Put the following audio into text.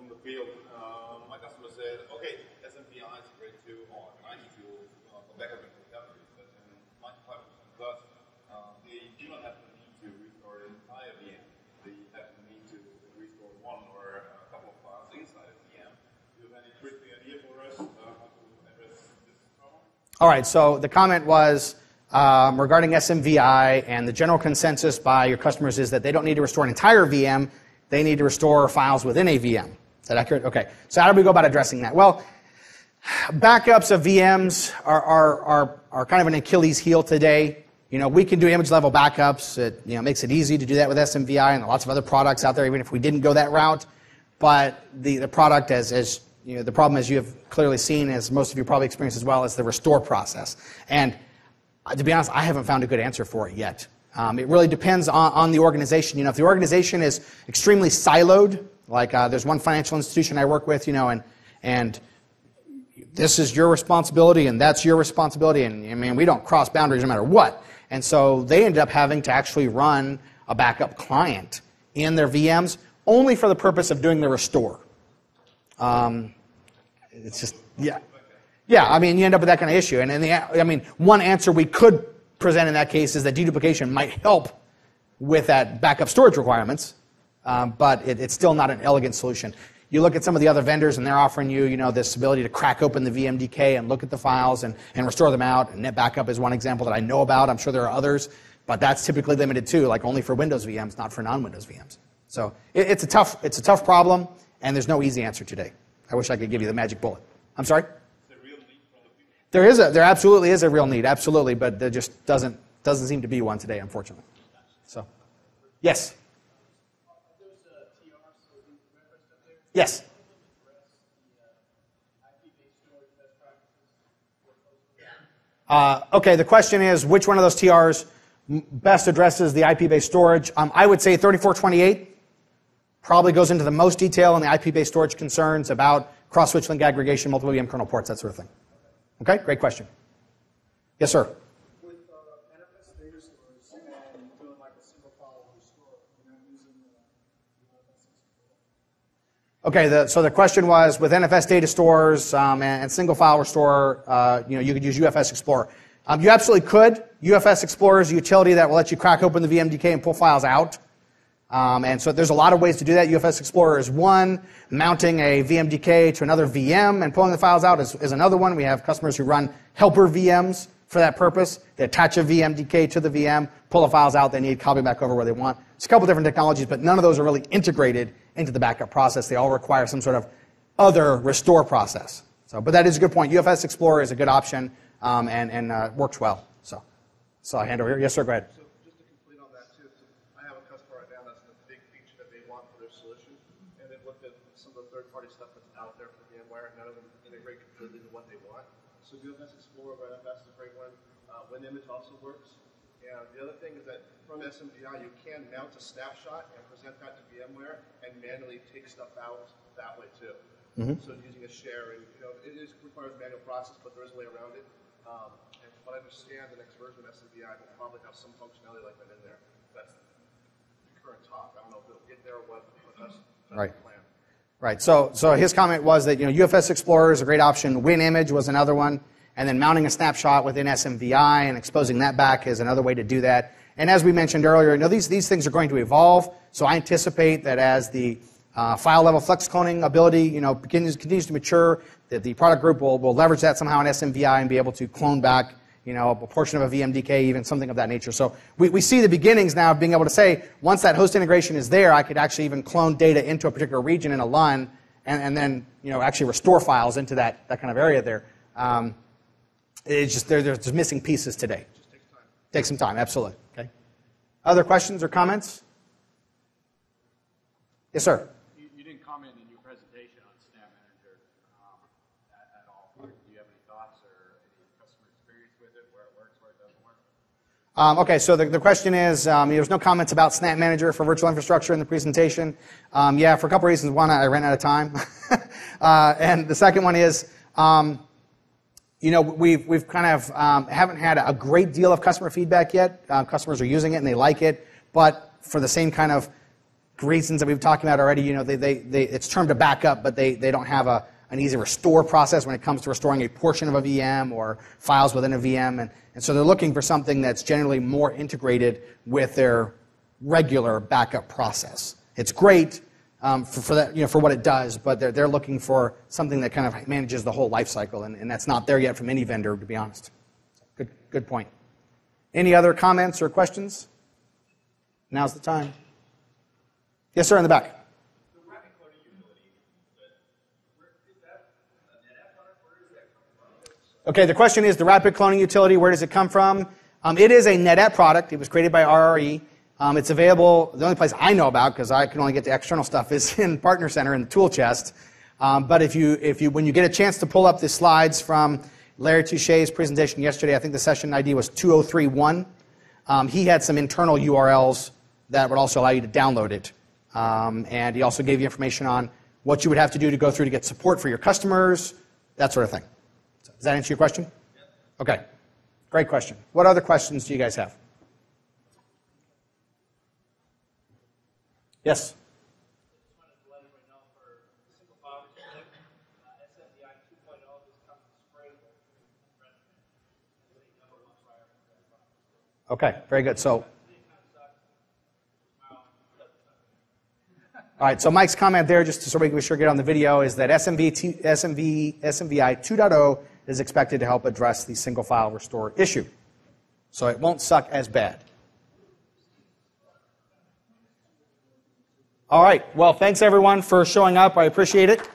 from the field. My customer said, okay, SMPI is great too, or I need to go back up into recovery, but in 95% plus, they do not have the need to restore the entire VM. They have the need to restore one or a couple of files inside a VM. Do you have any quick idea for us how to address this problem? All right, so the comment was regarding SMVI, and the general consensus by your customers is that they don't need to restore an entire VM, they need to restore files within a VM. Is that accurate? Okay, so how do we go about addressing that? Well, backups of VMs are kind of an Achilles heel today. You know, we can do image level backups. It makes it easy to do that with SMVI and lots of other products out there, even if we didn't go that route. But the product, as you know, the problem, as you have clearly seen, as most of you probably experienced as well, is the restore process. And to be honest, I haven't found a good answer for it yet. It really depends on the organization. You know, if the organization is extremely siloed, like there's one financial institution I work with, you know, and this is your responsibility and that's your responsibility, and I mean, we don't cross boundaries no matter what. And so they ended up having to actually run a backup client in their VMs only for the purpose of doing the restore. It's just, yeah. Yeah, I mean, you end up with that kind of issue. And one answer we could present in that case is that deduplication might help with that backup storage requirements, but it's still not an elegant solution. You look at some of the other vendors, and they're offering you, this ability to crack open the VMDK and look at the files and restore them out. And NetBackup is one example that I know about. I'm sure there are others, but that's typically limited too, like only for Windows VMs, not for non-Windows VMs. So it's a tough problem, and there's no easy answer today. I wish I could give you the magic bullet. I'm sorry? There absolutely is a real need, absolutely, but there just doesn't seem to be one today, unfortunately. So, yes. Yes. Okay, the question is which one of those TRs best addresses the IP-based storage. I would say 3428 probably goes into the most detail on the IP-based storage concerns about cross-switch link aggregation, multiple VM kernel ports, that sort of thing. Okay, great question. Yes, sir. With NFS data stores and doing like a single file restore, using UFS Explorer. Okay, so the question was with NFS data stores and single file restore, you could use UFS Explorer. You absolutely could. UFS Explorer is a utility that will let you crack open the VMDK and pull files out. And so there's a lot of ways to do that. UFS Explorer is one. Mounting a VMDK to another VM and pulling the files out is another one. We have customers who run helper VMs for that purpose. They attach a VMDK to the VM, pull the files out they need, copy back over where they want. It's a couple different technologies, but none of those are really integrated into the backup process. They all require some sort of other restore process. But that is a good point. UFS Explorer is a good option and works well. So I hand over here. Yes, sir, go ahead. Third-party stuff that's out there from VMware, none of them integrate completely to what they want. So UFS Explorer by NFS is a great one. WinImage also works. And the other thing is that from SMVI, you can mount a snapshot and present that to VMware and manually take stuff out that way too. Mm-hmm. So using a share, and it requires manual process, but there is a way around it. And from what I understand, the next version of SMVI will probably have some functionality like that in there. That's the current talk. I don't know if it'll get there or what, but that's right. The plan. Right. So his comment was that UFS Explorer is a great option. WinImage was another one, and then mounting a snapshot within SMVI and exposing that back is another way to do that. And as we mentioned earlier, these things are going to evolve. So I anticipate that as the file level flex cloning ability continues to mature, that the product group will leverage that somehow in SMVI and be able to clone back a portion of a VMDK, even something of that nature. So we see the beginnings now of being able to say, once that host integration is there, I could actually even clone data into a particular region in a LUN and then actually restore files into that kind of area there. It's just there's missing pieces today. It just takes time. Takes some time, absolutely. Okay. Other questions or comments? Yes, sir. You didn't comment in your presentation on Snap Manager at all. Do you have any thoughts or any customer experience with it, where it works, where it doesn't work? Okay, so the question is, there's no comments about Snap Manager for virtual infrastructure in the presentation. Yeah, for a couple reasons. One, I ran out of time. And the second one is, we've kind of haven't had a great deal of customer feedback yet. Customers are using it and they like it, but for the same kind of reasons that we've talked about already. It's termed a backup, but they don't have an easy restore process when it comes to restoring a portion of a VM or files within a VM. And so they're looking for something that's generally more integrated with their regular backup process. It's great for that, for what it does, but they're looking for something that kind of manages the whole life cycle, and that's not there yet from any vendor, to be honest. Good point. Any other comments or questions? Now's the time. Yes, sir, in the back. The rapid cloning utility, is that a NetApp product? Where does that come from? Okay, the question is the rapid cloning utility, where does it come from? It is a NetApp product. It was created by RRE. It's available, the only place I know about, because I can only get to external stuff, is in Partner Center in the tool chest. But when you get a chance to pull up the slides from Larry Touche's presentation yesterday, I think the session ID was 2031. He had some internal URLs that would also allow you to download it. And he also gave you information on what you would have to do to go through to get support for your customers, that sort of thing. Does that answer your question? Yeah. Okay. Great question. What other questions do you guys have? Yes? I just wanted to let everybody know for single file restoring, SMBI 2.0 just comes in spring. Okay, very good. So, all right, so Mike's comment there, just so we can be sure to get on the video, is that SMBI 2.0 is expected to help address the single file restore issue. So it won't suck as bad. All right, well, thanks everyone for showing up. I appreciate it.